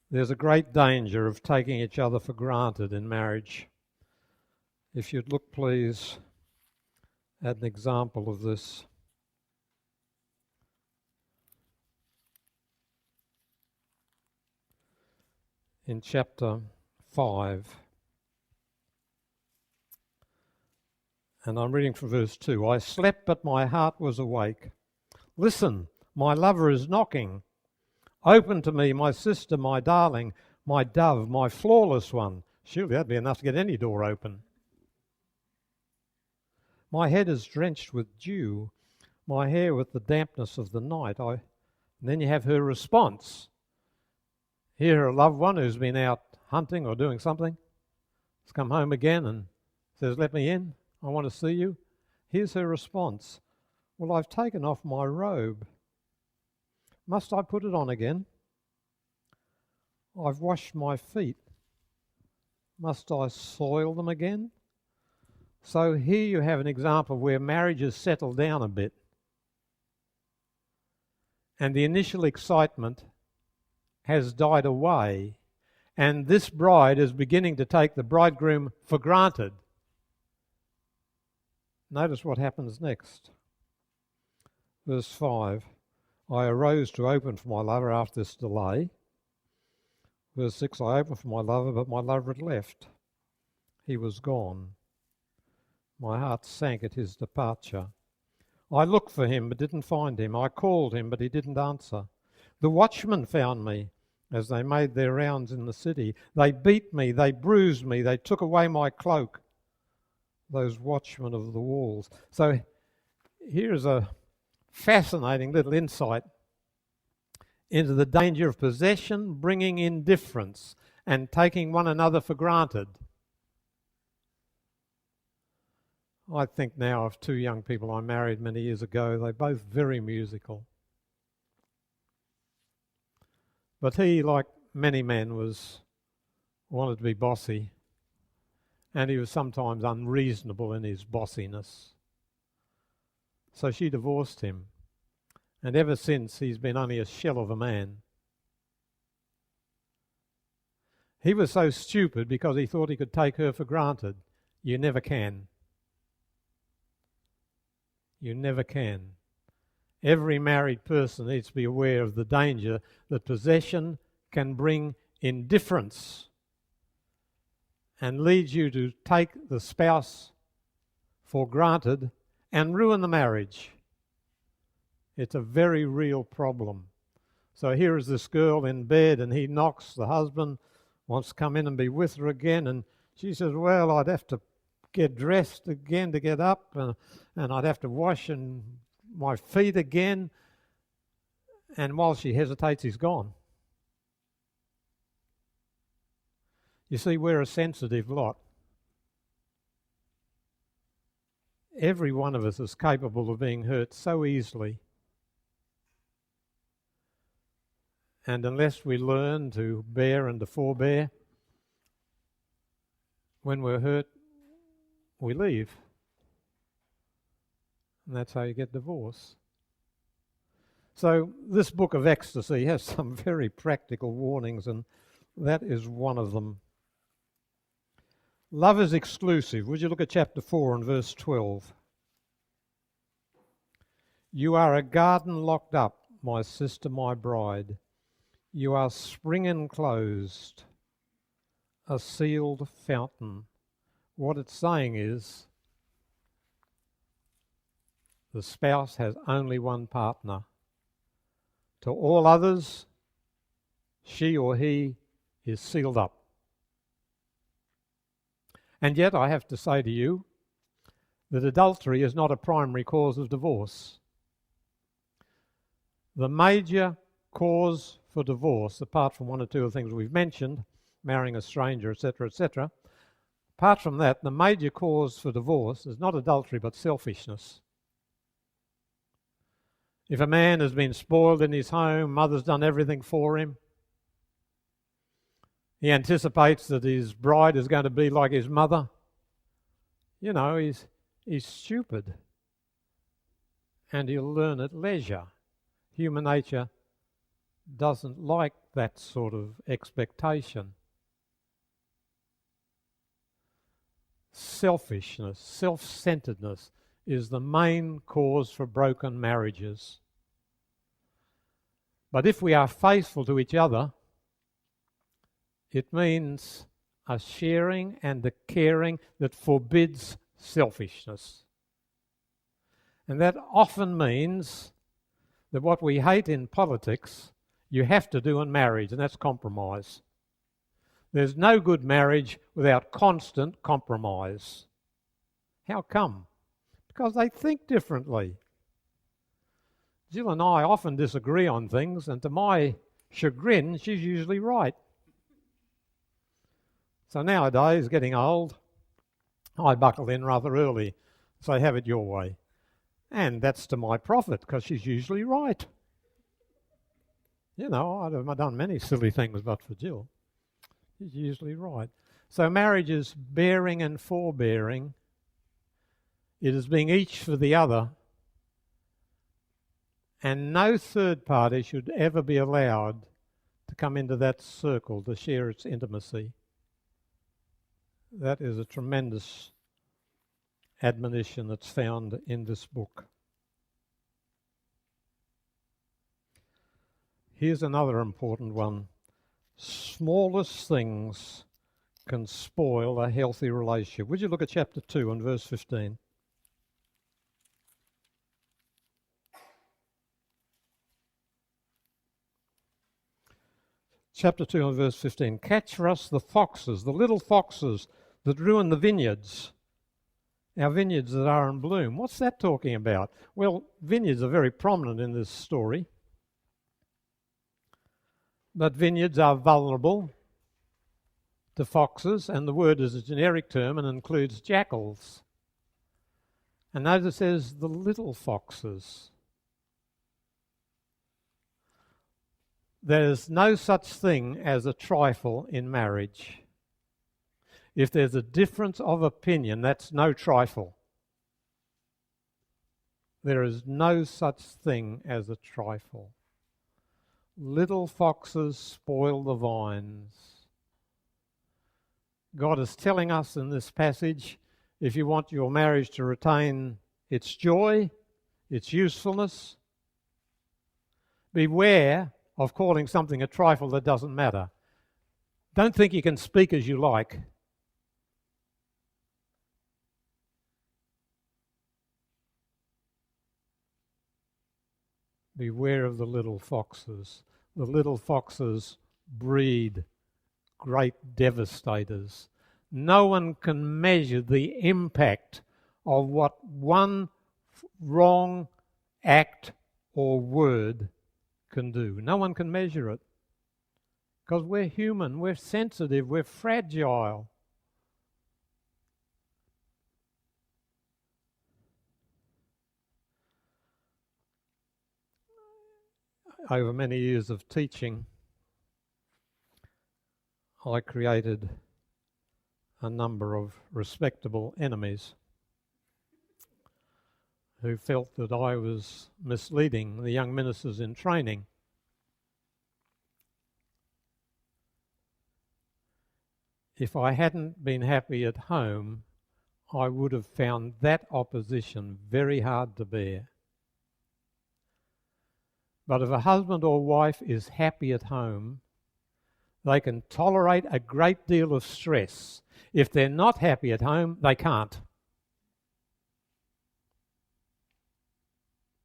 There's a great danger of taking each other for granted in marriage. If you'd look, please, at an example of this. In chapter 5, and I'm reading from verse 2. I slept, but my heart was awake. Listen, my lover is knocking. Open to me, my sister, my darling, my dove, my flawless one. Surely that'd be enough to get any door open. My head is drenched with dew, my hair with the dampness of the night. And then you have her response. Here, a loved one who's been out hunting or doing something has come home again and says, let me in, I want to see you. Here's her response. Well, I've taken off my robe. Must I put it on again? I've washed my feet. Must I soil them again? So here you have an example where marriage has settled down a bit. And the initial excitement has died away. And this bride is beginning to take the bridegroom for granted. Notice what happens next. Verse 5. I arose to open for my lover after this delay. Verse 6, I opened for my lover, but my lover had left. He was gone. My heart sank at his departure. I looked for him, but didn't find him. I called him, but he didn't answer. The watchmen found me as they made their rounds in the city. They beat me, they bruised me, they took away my cloak. Those watchmen of the walls. So here's a fascinating little insight into the danger of possession bringing indifference and taking one another for granted. I think now of two young people I married many years ago. They're both very musical. But he, like many men, wanted to be bossy, and he was sometimes unreasonable in his bossiness. So she divorced him. And ever since, he's been only a shell of a man. He was so stupid because he thought he could take her for granted. You never can. You never can. Every married person needs to be aware of the danger that possession can bring indifference and lead you to take the spouse for granted and ruin the marriage. It's a very real problem. So here is this girl in bed, and he knocks. The husband wants to come in and be with her again, and she says, well, I'd have to get dressed again to get up, and I'd have to wash my feet again. And while she hesitates, he's gone. You see, we're a sensitive lot. Every one of us is capable of being hurt so easily. And unless we learn to bear and to forbear, when we're hurt, we leave. And that's how you get divorce. So this book of ecstasy has some very practical warnings, and that is one of them. Love is exclusive. Would you look at chapter 4 and verse 12? You are a garden locked up, my sister, my bride. You are spring enclosed, a sealed fountain. What it's saying is the spouse has only one partner. To all others, she or he is sealed up. And yet I have to say to you that adultery is not a primary cause of divorce. The major cause for divorce, apart from one or two of the things we've mentioned, marrying a stranger, etc., etc., apart from that, the major cause for divorce is not adultery but selfishness. If a man has been spoiled in his home, mother's done everything for him, he anticipates that his bride is going to be like his mother, you know, he's stupid. And he'll learn at leisure. Human nature doesn't like that sort of expectation. Selfishness, self-centeredness is the main cause for broken marriages. But if we are faithful to each other, it means a sharing and a caring that forbids selfishness. And that often means that what we hate in politics, you have to do in marriage, and that's compromise. There's no good marriage without constant compromise. How come? Because they think differently. Jill and I often disagree on things, and to my chagrin, she's usually right. So nowadays, getting old, I buckle in rather early, say, have it your way. And that's to my profit, because she's usually right. You know, I've done many silly things but for Jill. She's usually right. So marriage is bearing and forbearing. It is being each for the other. And no third party should ever be allowed to come into that circle to share its intimacy. That is a tremendous admonition that's found in this book. Here's another important one. Smallest things can spoil a healthy relationship. Would you look at chapter 2 and verse 15? Chapter 2 and verse 15. Catch for us the foxes, the little foxes that ruin the vineyards. Our vineyards that are in bloom. What's that talking about? Well, vineyards are very prominent in this story. But vineyards are vulnerable to foxes, and the word is a generic term and includes jackals. And notice it says the little foxes. There's no such thing as a trifle in marriage. If there's a difference of opinion, that's no trifle. There is no such thing as a trifle. Little foxes spoil the vines. God is telling us in this passage, if you want your marriage to retain its joy, its usefulness, beware of calling something a trifle that doesn't matter. Don't think you can speak as you like. Beware of the little foxes. The little foxes breed great devastators. No one can measure the impact of what one wrong act or word can do. No one can measure it. Because we're human, we're sensitive, we're fragile. Over many years of teaching, I created a number of respectable enemies who felt that I was misleading the young ministers in training. If I hadn't been happy at home, I would have found that opposition very hard to bear. But if a husband or wife is happy at home, they can tolerate a great deal of stress. If they're not happy at home, they can't.